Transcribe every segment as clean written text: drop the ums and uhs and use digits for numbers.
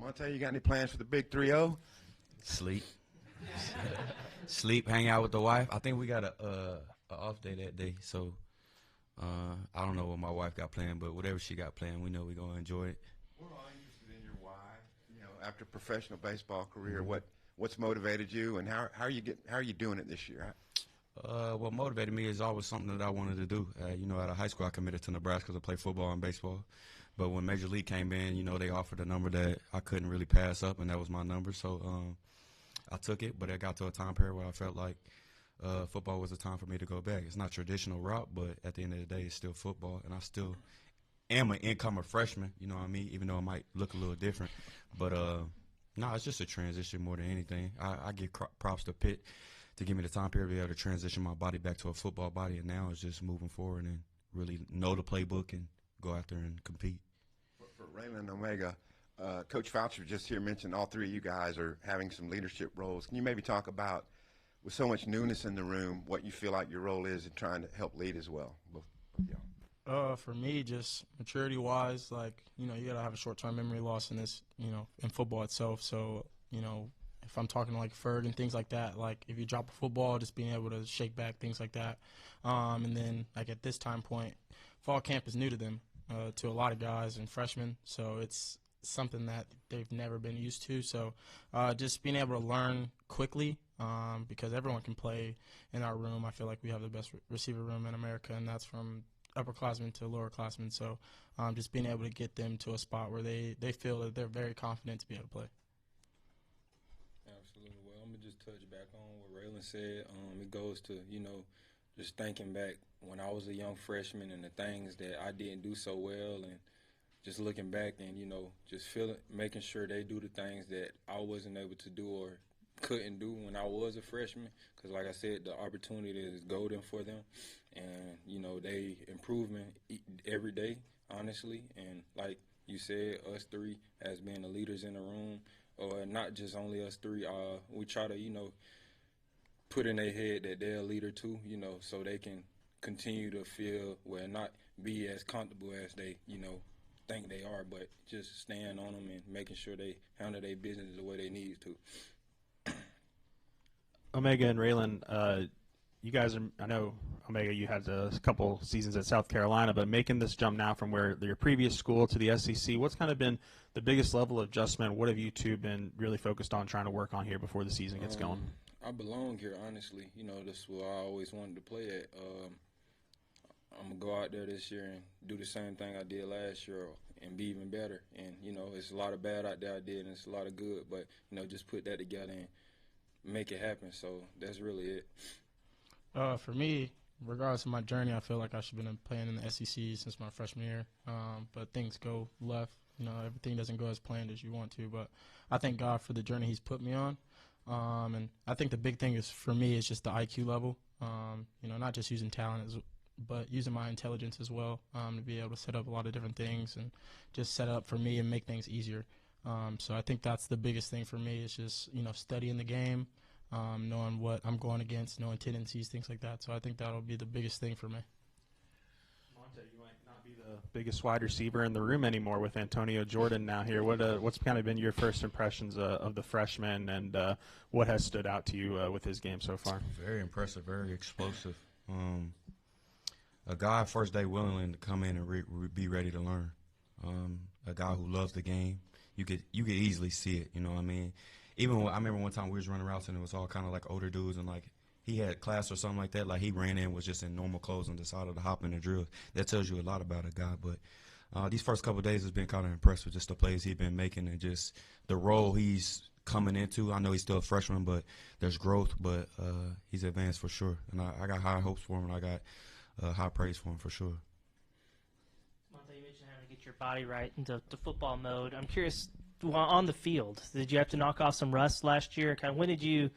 Monte, you got any plans for the big 3-0? Sleep. Sleep, hang out with the wife. I think we got a off day that day, so I don't know what my wife got planned, but whatever she got planned, we know we're going to enjoy it. We're all interested in your why. You know, after a professional baseball career, what's motivated you, and how are you doing it this year? What motivated me is always something that I wanted to do. You know, out of high school, I committed to Nebraska to play football and baseball. But when Major League came in, you know, they offered a number that I couldn't really pass up, and that was my number. So I took it, but it got to a time period where I felt like football was the time for me to go back. It's not traditional route, but at the end of the day, it's still football, and I still am an incoming freshman, you know what I mean, even though it might look a little different. But, no, it's just a transition more than anything. I give props to Pitt to give me the time period to be able to transition my body back to a football body, and now it's just moving forward and really know the playbook and go out there and compete. For Raylen Omega, Coach Foucher just here mentioned all three of you guys are having some leadership roles. Can you maybe talk about, with so much newness in the room, what you feel like your role is in trying to help lead as well? Yeah. For me, just maturity-wise, like, you know, you got to have a short-term memory loss in this, you know, in football itself. So, you know, if I'm talking like Ferg and things like that, like if you drop a football, just being able to shake back, things like that. And then, like, at this time point, fall camp is new to them, to a lot of guys and freshmen. So it's something that they've never been used to. So just being able to learn quickly, because everyone can play in our room. I feel like we have the best receiver room in America, and that's from upperclassmen to lowerclassmen. So just being able to get them to a spot where they feel that they're very confident to be able to play. Absolutely. Well, I'm going to just touch back on what Raylen said. It goes to, you know, just thinking back when I was a young freshman and the things that I didn't do so well, and just looking back and, you know, just making sure they do the things that I wasn't able to do or couldn't do when I was a freshman, because like I said, the opportunity is golden for them, and you know they improving every day, honestly. And like you said, us three as being the leaders in the room, or not just only us three, we try to, you know, put in their head that they're a leader too, you know, so they can continue to feel, well, not be as comfortable as they, you know, think they are, but just staying on them and making sure they handle their business the way they need to. Omega and Raylen, you guys are, I know, Omega, you had a couple seasons at South Carolina, but making this jump now from where your previous school to the SEC, what's kind of been the biggest level of adjustment? What have you two been really focused on trying to work on here before the season gets going? I belong here, honestly. You know, this is where I always wanted to play at. I'm going to go out there this year and do the same thing I did last year and be even better. And, you know, it's a lot of bad out there I did, and it's a lot of good, but, you know, just put that together and make it happen. So that's really it. For me, regardless of my journey, I feel like I should have been playing in the SEC since my freshman year. But things go left. You know, everything doesn't go as planned as you want to. But I thank God for the journey He's put me on. And I think the big thing is for me is just the IQ level. You know, not just using talent, but using my intelligence as well, to be able to set up a lot of different things and just set up for me and make things easier. So I think that's the biggest thing for me is just, you know, studying the game, knowing what I'm going against, knowing tendencies, things like that. So I think that'll be the biggest thing for me. Monte, you might not be the biggest wide receiver in the room anymore with Antonio Jordan now here. What's kind of been your first impressions of the freshman, and what has stood out to you with his game so far? Very impressive, very explosive. A guy first day willing to come in and be ready to learn. A guy who loves the game. You could easily see it, you know what I mean? Even when, I remember one time we was running routes and it was all kind of like older dudes, and like he had class or something like that. Like he ran in, was just in normal clothes and decided to hop in the drill. That tells you a lot about a guy. But these first couple of days has been kind of impressive, just the plays he's been making and just the role he's coming into. I know he's still a freshman, but there's growth. But he's advanced for sure, and I got high hopes for him, and I got high praise for him for sure. Monte, you mentioned having to get your body right into football mode. I'm curious, on the field, did you have to knock off some rust last year? Kind of when did you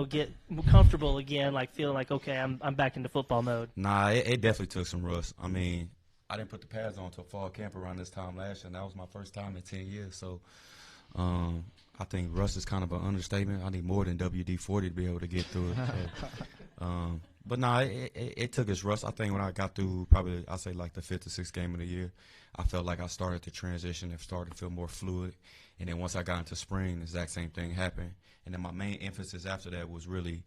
get comfortable again, like feeling like, okay, I'm back into football mode? Nah, it definitely took some rust. I mean, I didn't put the pads on until fall camp around this time last year, and that was my first time in 10 years. So I think rust is kind of an understatement. I need more than WD-40 to be able to get through it. So, but no, it took its rust. I think when I got through probably, I'd say like the 5th or 6th game of the year, I felt like I started to transition and started to feel more fluid. And then once I got into spring, the exact same thing happened. And then my main emphasis after that was really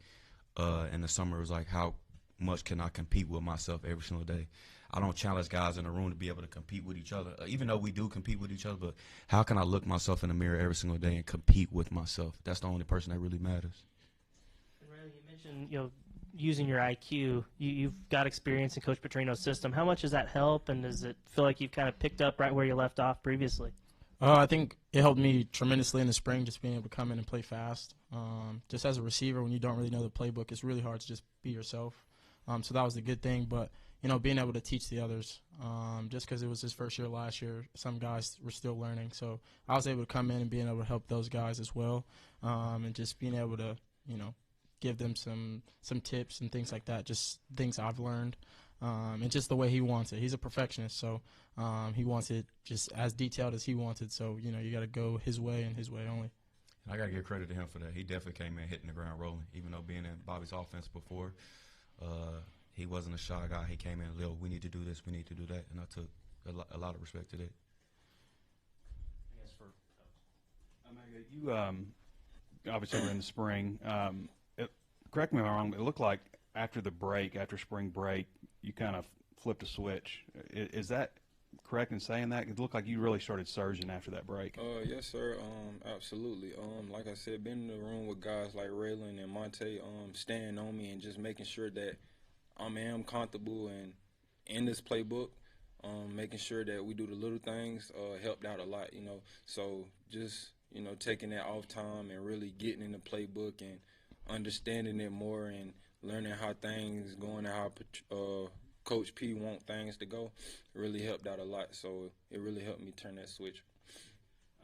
in the summer was like how much can I compete with myself every single day. I don't challenge guys in the room to be able to compete with each other, even though we do compete with each other, but how can I look myself in the mirror every single day and compete with myself? That's the only person that really matters. And Raylen, you mentioned, using your IQ. You've got experience in Coach Petrino's system. How much does that help, and does it feel like you've kind of picked up right where you left off previously? I think it helped me tremendously in the spring, just being able to come in and play fast. Just as a receiver, when you don't really know the playbook, it's really hard to just be yourself. So that was the good thing. But, being able to teach the others, just because it was his first year last year, some guys were still learning. So I was able to come in and being able to help those guys as well, and just being able to, give them some tips and things like that, just things I've learned. And just the way he wants it. He's a perfectionist, so he wants it just as detailed as he wants it. So, you got to go his way and his way only. And I got to give credit to him for that. He definitely came in hitting the ground rolling, even though being in Bobby's offense before, he wasn't a shy guy. He came in, Lil, we need to do this, we need to do that, and I took a lot of respect to that. I guess Omega, you obviously were in the spring. Correct me if I'm wrong, it looked like after spring break, you kind of flipped a switch. Is that correct in saying that? It looked like you really started surging after that break. Yes, sir. Absolutely. Like I said, been in the room with guys like Raylen and Monte, staying on me and just making sure that I am comfortable and in this playbook. Making sure that we do the little things helped out a lot, So just, taking that off time and really getting in the playbook and understanding it more and learning how things going and how Coach P want things to go really helped out a lot. So it really helped me turn that switch.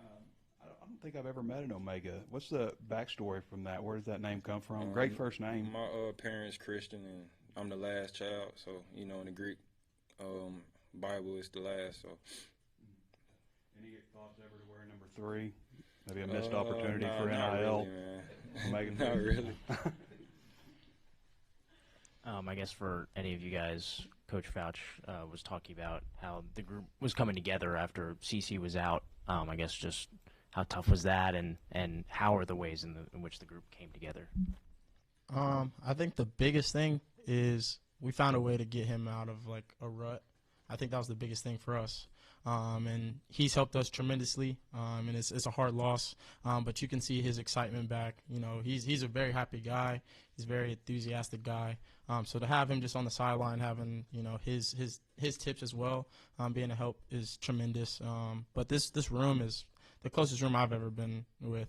I don't think I've ever met an Omega. What's the backstory from that? Where does that name come from? Great first name. My parents Christian, and I'm the last child. So, in the Greek Bible, it's the last. So, any thoughts ever to wear number 3? Maybe a missed opportunity for NIL. Not really, man. Not really. I guess for any of you guys, Coach Fouch was talking about how the group was coming together after CC was out. I guess just how tough was that, and how are the ways in which the group came together? I think the biggest thing is we found a way to get him out of like a rut. I think that was the biggest thing for us. And he's helped us tremendously, and it's a hard loss, but you can see his excitement back. He's a very happy guy. He's a very enthusiastic guy. So to have him just on the sideline, having his tips as well, being a help is tremendous. But this room is the closest room I've ever been with.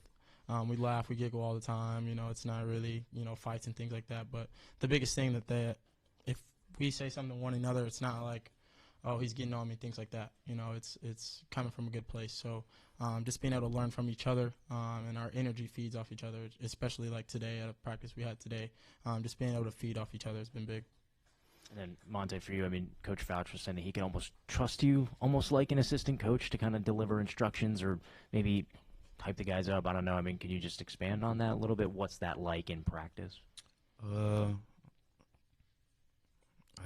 We laugh, we giggle all the time. It's not really fights and things like that. But the biggest thing that if we say something to one another, it's not like, oh, he's getting on me, things like that. It's coming from a good place. So just being able to learn from each other, and our energy feeds off each other, especially like today at a practice we had today. Just being able to feed off each other has been big. And then, Monte, for you, Coach Fouch was saying that he can almost trust you, almost like an assistant coach, to kind of deliver instructions or maybe hype the guys up. I don't know. Can you just expand on that a little bit? What's that like in practice? I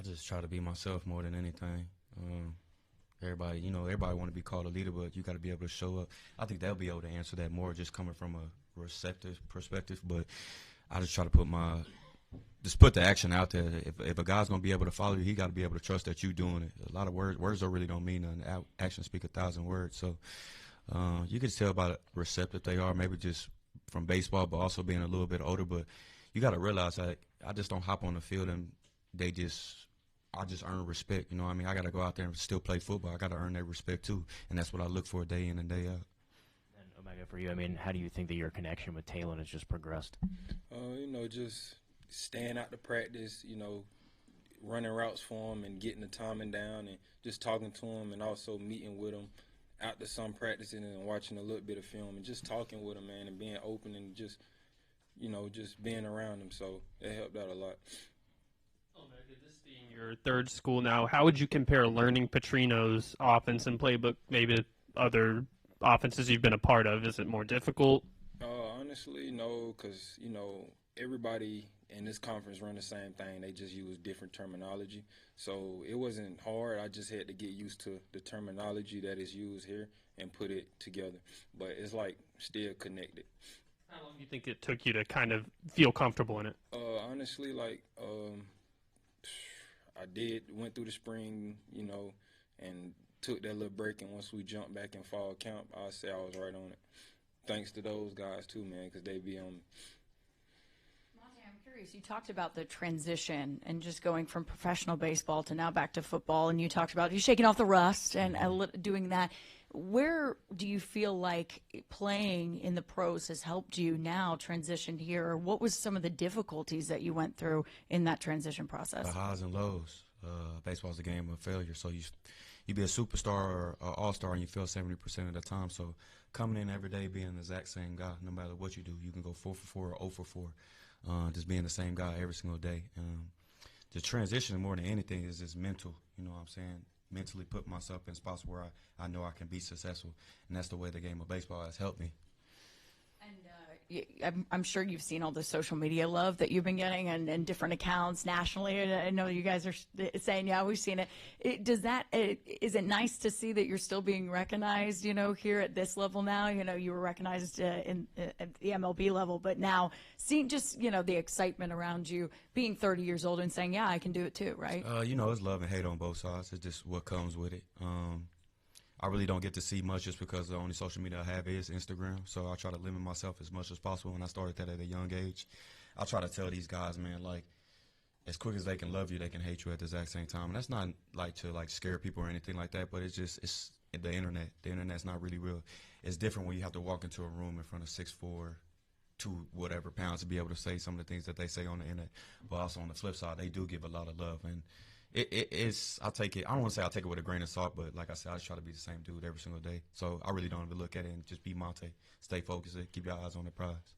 just try to be myself more than anything. Everybody want to be called a leader, but you got to be able to show up. I think they'll be able to answer that more just coming from a receptive perspective, but I just try to put the action out there. If a guy's going to be able to follow you, he got to be able to trust that you doing it. A lot of words don't really don't mean nothing. Actions speak 1,000 words. So you can tell by receptive they are, maybe just from baseball, but also being a little bit older. But you got to realize that I just don't hop on the field and I just earn respect. I got to go out there and still play football. I got to earn their respect too, and that's what I look for day in and day out. And Omega, for you, how do you think that your connection with Talon has just progressed? Just staying out to practice, running routes for him and getting the timing down and just talking to him and also meeting with him after some practicing and watching a little bit of film and just talking with him, man, and being open and just being around him. So it helped out a lot. This being your third school now, how would you compare learning Petrino's offense and playbook maybe to other offenses you've been a part of? Is it more difficult? Honestly, no, because, everybody in this conference run the same thing. They just use different terminology. So it wasn't hard. I just had to get used to the terminology that is used here and put it together. But it's like still connected. How long do you think it took you to kind of feel comfortable in it? Honestly, I went through the spring, and took that little break. And once we jumped back in fall camp, I'll say I was right on it. Thanks to those guys too, man, because they be on me. Monte, I'm curious. You talked about the transition and just going from professional baseball to now back to football, and you talked about you shaking off the rust and doing that. Where do you feel like playing in the pros has helped you now transition here? Or what was some of the difficulties that you went through in that transition process? The highs and lows. Baseball's a game of failure, so you be a superstar or an all-star and you fail 70% of the time. So coming in every day being the exact same guy, no matter what you do, you can go 4 for 4 or 0 for 4. Just being the same guy every single day. The transition more than anything is just mental. You know what I'm saying? Mentally put myself in spots where I know I can be successful, and that's the way the game of baseball has helped me. And I'm sure you've seen all the social media love that you've been getting and different accounts nationally. And I know you guys are saying, yeah, we've seen it. Is it nice to see that you're still being recognized, here at this level now? You were recognized at the MLB level, but now seeing just, the excitement around you being 30 years old and saying, yeah, I can do it too, right? It's love and hate on both sides. It's just what comes with it. I really don't get to see much just because the only social media I have is Instagram. So I try to limit myself as much as possible. And I started that at a young age. I try to tell these guys, man, as quick as they can love you, they can hate you at the exact same time. And that's not to scare people or anything like that, but it's the internet. The internet's not really real. It's different when you have to walk into a room in front of 6'4", 2 whatever pounds to be able to say some of the things that they say on the internet. But also on the flip side, they do give a lot of love. And I'll take it. I don't want to say I'll take it with a grain of salt, but like I said, I just try to be the same dude every single day. So I really don't even look at it and just be Monte. Stay focused. Keep your eyes on the prize.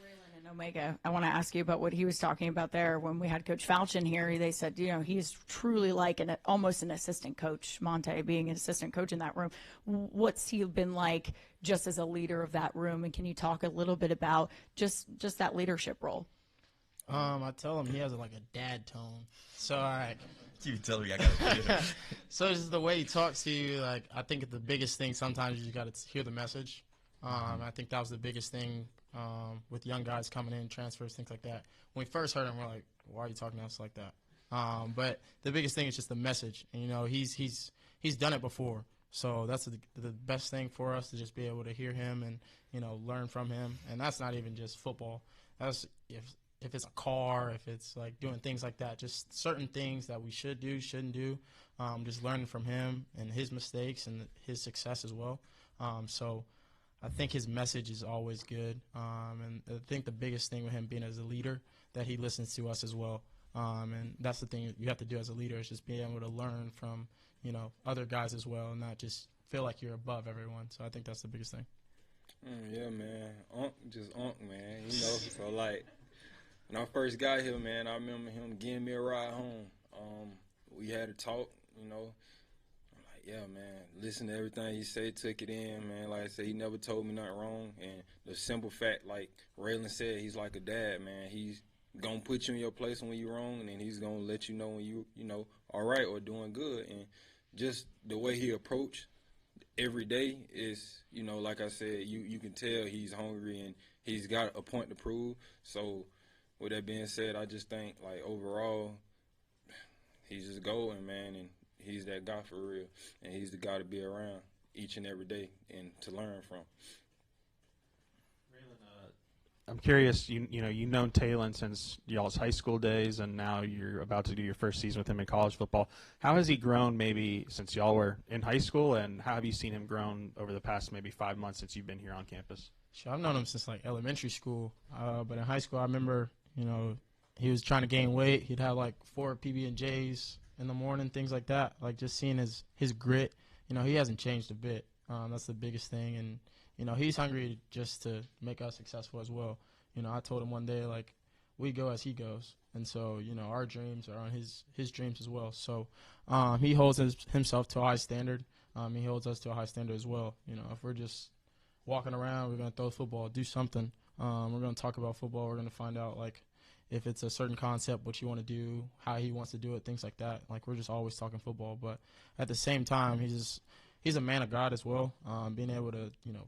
Raylen and Omega, I want to ask you about what he was talking about there when we had Coach Fouch in here. They said, he's truly like almost an assistant coach, Monte being an assistant coach in that room. What's he been like just as a leader of that room? And can you talk a little bit about just that leadership role? I tell him he has a dad tone. So You tell me I got to So it's just the way he talks to you. I think the biggest thing sometimes you got to hear the message. I think that was the biggest thing with young guys coming in, transfers, things like that. When we first heard him, we're like, why are you talking to us like that? But the biggest thing is just the message. And, he's done it before. So that's the best thing for us to just be able to hear him and, learn from him. And that's not even just football. That's if it's a car, if it's doing things like that, just certain things that we should do, shouldn't do, just learning from him and his mistakes and his success as well. So I think his message is always good. And I think the biggest thing with him being as a leader, that he listens to us as well. And that's the thing you have to do as a leader, is just being able to learn from, other guys as well, and not just feel like you're above everyone. So I think that's the biggest thing. Yeah, man. Unc, man. So when I first got here, man, I remember him giving me a ride home. We had a talk, I'm like, yeah, man, listen to everything he said, took it in, man. Like I said, he never told me nothing wrong. And the simple fact, like Raylen said, he's like a dad, man. He's going to put you in your place when you're wrong, and then he's going to let you know when you all right or doing good. And just the way he approached every day is, like I said, you can tell he's hungry and he's got a point to prove. So with that being said, I just think, overall, he's just golden, man, and he's that guy for real. And he's the guy to be around each and every day and to learn from. I'm curious, you've known Talon since y'all's high school days, and now you're about to do your first season with him in college football. How has he grown maybe since y'all were in high school, and how have you seen him grown over the past maybe 5 months since you've been here on campus? Sure, I've known him since elementary school, but in high school I remember, he was trying to gain weight. He'd have 4 PB&Js in the morning, things like that. Just seeing his grit, he hasn't changed a bit. That's the biggest thing, and he's hungry just to make us successful as well. I told him one day, we go as he goes. And so, our dreams are on his dreams as well. So he holds himself to a high standard. he holds us to a high standard as well. You know, if we're just walking around, we're going to throw the football, do something. We're going to talk about football. We're going to find out, like, if it's a certain concept, what you want to do, how he wants to do it, things like that. Like, we're just always talking football. But at the same time, he's a man of God as well. Being able to, you know,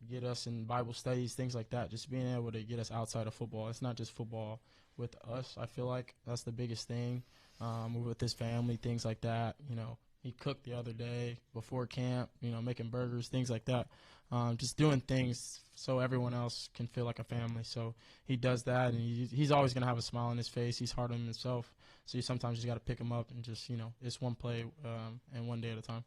get us in Bible studies, things like that, just being able to get us outside of football. It's not just football with us. I feel like that's the biggest thing with his family, things like that. You know, he cooked the other day before camp, you know, making burgers, things like that. Just doing things so everyone else can feel like a family. So he does that, and he's always going to have a smile on his face. He's hard on himself. So you sometimes just got to pick him up and just, you know, it's one play and one day at a time.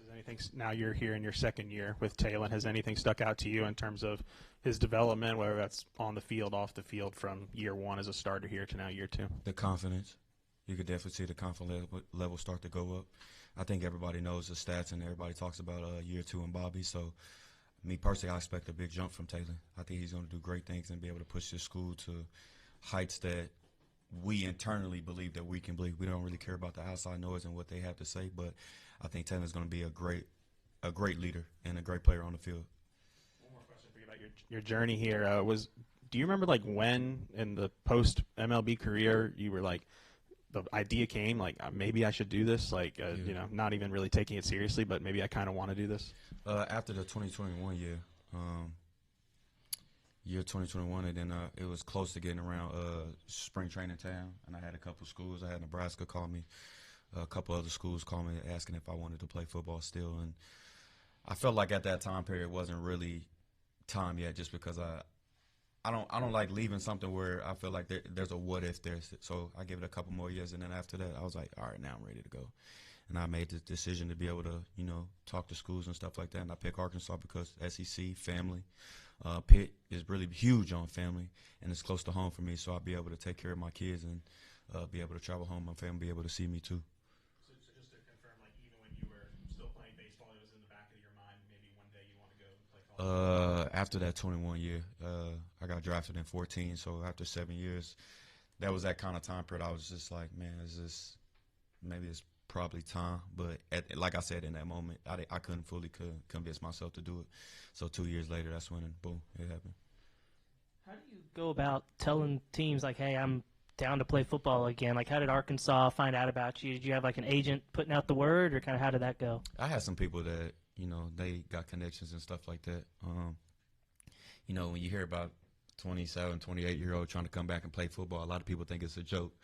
Has anything, now you're here in your second year with Talon, has anything stuck out to you in terms of his development, whether that's on the field, off the field, from year one as a starter here to now year two? The confidence. You could definitely see the confidence level start to go up. I think everybody knows the stats, and everybody talks about year two and Bobby. So, me personally, I expect a big jump from Talon. I think he's going to do great things and be able to push this school to heights that we internally believe that we can believe. We don't really care about the outside noise and what they have to say, but I think Talon's going to be a great leader and a great player on the field. One more question for you about your journey here. Do you remember, like, when in the post MLB career you were like, the idea came, like, maybe I should do this, like, you know, not even really taking it seriously, but maybe I kind of want to do this? After the 2021 year, year 2021, and then it was close to getting around spring training time, and I had a couple schools. I had Nebraska call me, a couple other schools call me asking if I wanted to play football still, and I felt like at that time period it wasn't really time yet, just because I don't like leaving something where I feel like there's a what if there. So I gave it a couple more years, and then after that, I was like, all right, now I'm ready to go. And I made the decision to be able to, you know, talk to schools and stuff like that. And I picked Arkansas because SEC, family. Pitt is really huge on family, and it's close to home for me, so I'll be able to take care of my kids and be able to travel home. My family be able to see me too. So just to confirm, like, even when you were still playing baseball, it was in the back of your mind, maybe one day you want to go play college? After that 21 year, I got drafted in 14, so after 7 years, that was that kind of time period. I was just like, man, maybe it's probably time. But like I said, in that moment, I couldn't fully convince myself to do it. So 2 years later, that's when, boom, it happened. How do you go about telling teams, like, hey, I'm down to play football again? Like, how did Arkansas find out about you? Did you have, like, an agent putting out the word, or kind of how did that go? I had some people that, you know, they got connections and stuff like that. You know, when you hear about 27, 28-year-old trying to come back and play football, a lot of people think it's a joke.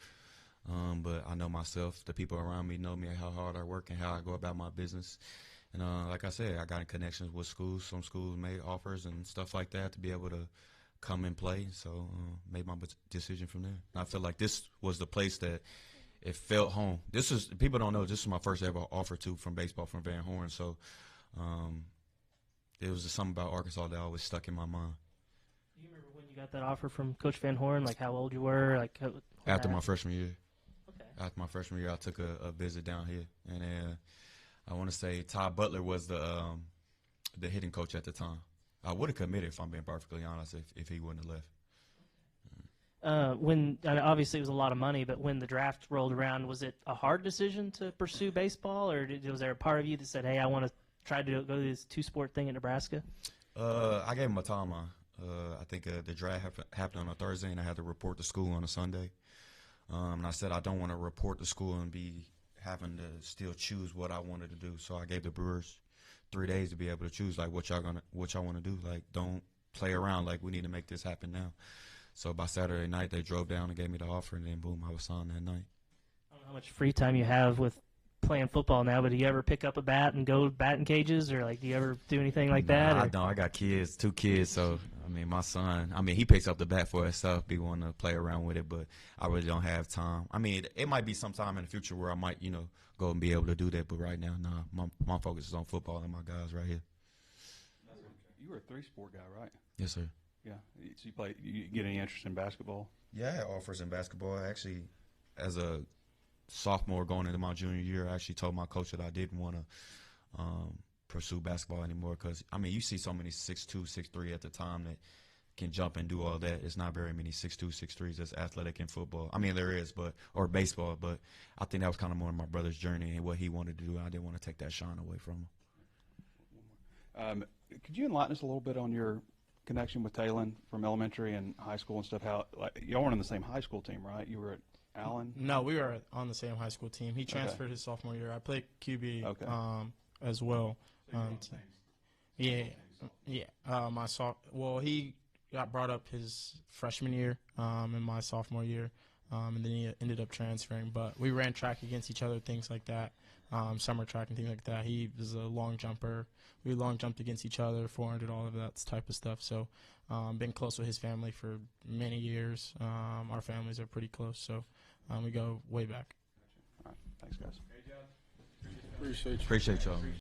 But I know myself, the people around me know me, how hard I work and how I go about my business. And like I said, I got in connections with schools. Some schools made offers and stuff like that to be able to come and play. So made my decision from there. And I feel like this was the place that it felt home. People don't know, this is my first ever offer from baseball from Van Horn. So it was just something about Arkansas that always stuck in my mind. Do you remember when you got that offer from Coach Van Horn, like how old you were? Like After my freshman year. Okay. After my freshman year, I took a visit down here. And then I want to say Todd Butler was the hitting coach at the time. I would have committed, if I'm being perfectly honest, if he wouldn't have left. When obviously it was a lot of money, but when the draft rolled around, was it a hard decision to pursue baseball, or was there a part of you that said, hey, I want to try to go to this two-sport thing in Nebraska? I gave him a timeline. I think the draft happened on a Thursday, and I had to report to school on a Sunday. And I said I don't want to report to school and be having to still choose what I wanted to do. So I gave the Brewers 3 days to be able to choose, like, what y'all want to do. Like, don't play around. Like, we need to make this happen now. So by Saturday night, they drove down and gave me the offer, and then boom, I was signed that night. I don't know how much free time you have with playing football now, but do you ever pick up a bat and go batting cages, or, like, do you ever do anything like that? I don't. I got kids, 2 kids, so I mean, my son, he picks up the bat for himself, be wanting to play around with it, but I really don't have time. I mean, it might be sometime in the future where I might, you know, go and be able to do that, but right now, nah, my focus is on football and my guys right here. You were a 3-sport guy, right? Yes, sir. Yeah. So you get any interest in basketball? Yeah, I had offers in basketball. Actually, as a sophomore going into my junior year, I actually told my coach that I didn't want to pursue basketball anymore because, I mean, you see so many 6'2", 6'3" at the time that can jump and do all that. It's not very many 6'2", 6'3s that's athletic in football. I mean, there is, or baseball, but I think that was kind of more of my brother's journey and what he wanted to do. I didn't want to take that shine away from him. Could you enlighten us a little bit on your connection with Talon from elementary and high school and stuff? How, like, y'all weren't on the same high school team, right? You were at Allen? No, we were on the same high school team. He transferred his sophomore year. I played QB as well. He got brought up his freshman year and my sophomore year, and then he ended up transferring. But we ran track against each other, things like that, summer track and things like that. He was a long jumper. We long jumped against each other, 400, all of that type of stuff. So been close with his family for many years. Our families are pretty close, so we go way back. All right. Thanks, guys. Appreciate you. Appreciate y'all.